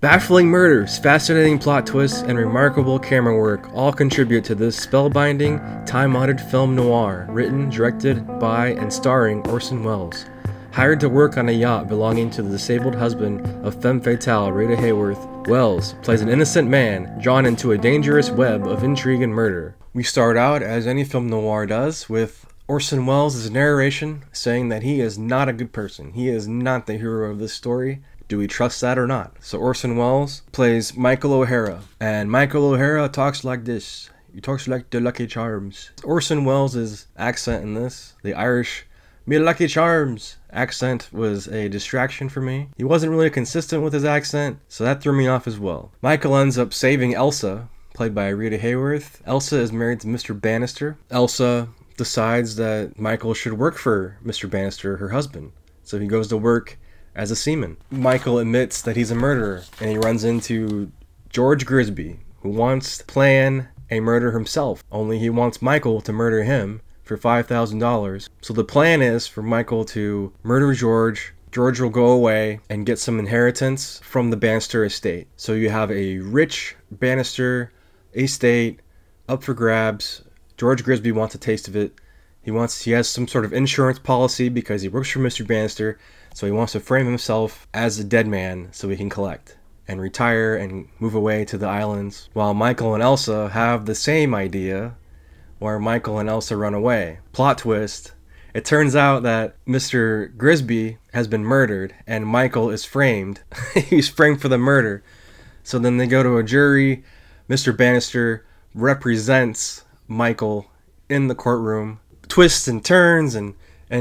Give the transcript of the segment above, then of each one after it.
Baffling murders, fascinating plot twists, and remarkable camera work all contribute to this spellbinding, time-honored film noir, written, directed by, and starring Orson Welles. Hired to work on a yacht belonging to the disabled husband of femme fatale Rita Hayworth, Welles plays an innocent man drawn into a dangerous web of intrigue and murder. We start out, as any film noir does, with Orson Welles' narration saying that he is not a good person. He is not the hero of this story. Do we trust that or not? So Orson Welles plays Michael O'Hara, and Michael O'Hara talks like this. He talks like the Lucky Charms. Orson Welles' accent in this, the Irish "Me Lucky Charms" accent, was a distraction for me. He wasn't really consistent with his accent, so that threw me off as well. Michael ends up saving Elsa, played by Rita Hayworth. Elsa is married to Mr. Bannister. Elsa decides that Michael should work for Mr. Bannister, her husband, so he goes to work as a seaman. Michael admits that he's a murderer, and he runs into George Grisby, who wants to plan a murder himself, only he wants Michael to murder him for $5,000. So the plan is for Michael to murder George. George will go away and get some inheritance from the Bannister estate. So you have a rich Bannister estate up for grabs. George Grisby wants a taste of it. He has some sort of insurance policy because he works for Mr. Bannister, so he wants to frame himself as a dead man so he can collect and retire and move away to the islands, while Michael and Elsa have the same idea, where Michael and Elsa run away. Plot twist: it turns out that Mr. Grisby has been murdered and Michael is framed. He's framed for the murder. So then they go to a jury. Mr. Bannister represents Michael in the courtroom. Twists and turns and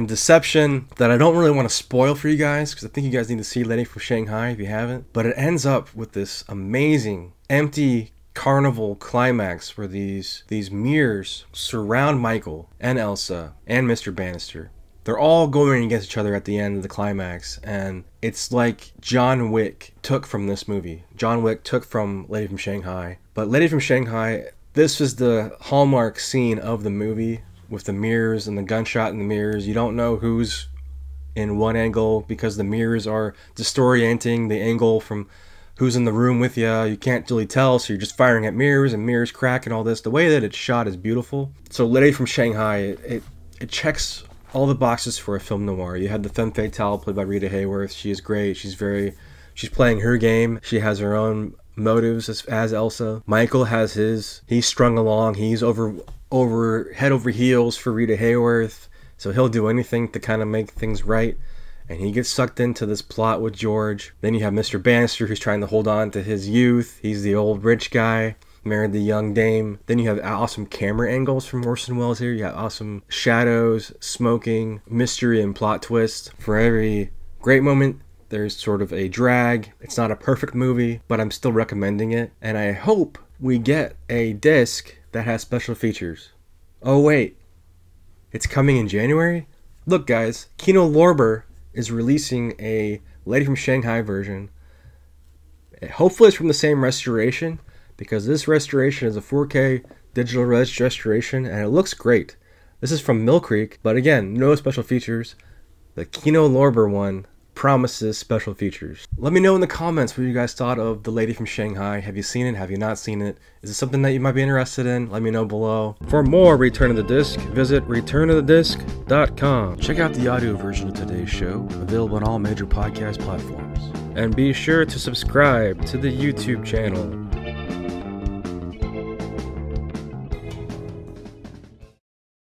deception that I don't really want to spoil for you guys, because I think you guys need to see Lady from Shanghai if you haven't. But it ends up with this amazing empty carnival climax where these mirrors surround Michael and Elsa and Mr. Bannister. They're all going against each other at the end of the climax, and it's like John Wick took from this movie. John Wick took from Lady from Shanghai. But Lady from Shanghai, this is the hallmark scene of the movie, with the mirrors and the gunshot in the mirrors. You don't know who's in one angle because the mirrors are disorienting the angle from who's in the room with you. You can't really tell, so you're just firing at mirrors and mirrors crack and all this. The way that it's shot is beautiful. So Lady from Shanghai, it checks all the boxes for a film noir. You had the femme fatale played by Rita Hayworth. She is great. She's playing her game. She has her own motives as Elsa. Michael has his. He's strung along. He's head over heels for Rita Hayworth, so he'll do anything to kind of make things right, and he gets sucked into this plot with George. Then you have Mr. Bannister, who's trying to hold on to his youth. He's the old rich guy, married the young dame. Then you have awesome camera angles from Orson Welles here. You have awesome shadows, smoking, mystery, and plot twist. For every great moment, there's sort of a drag. It's not a perfect movie, but I'm still recommending it, and I hope we get a disc that has special features. Oh wait, it's coming in January? Look guys, Kino Lorber is releasing a Lady from Shanghai version. Hopefully it's from the same restoration, because this restoration is a 4K digital restoration and it looks great. This is from Mill Creek, but again, no special features. The Kino Lorber one promises special features. Let me know in the comments what you guys thought of The Lady from Shanghai. Have you seen it? Have you not seen it? Is it something that you might be interested in? Let me know below. For more Return of the Disc, visit returnofthedisc.com. Check out the audio version of today's show, available on all major podcast platforms. And be sure to subscribe to the YouTube channel.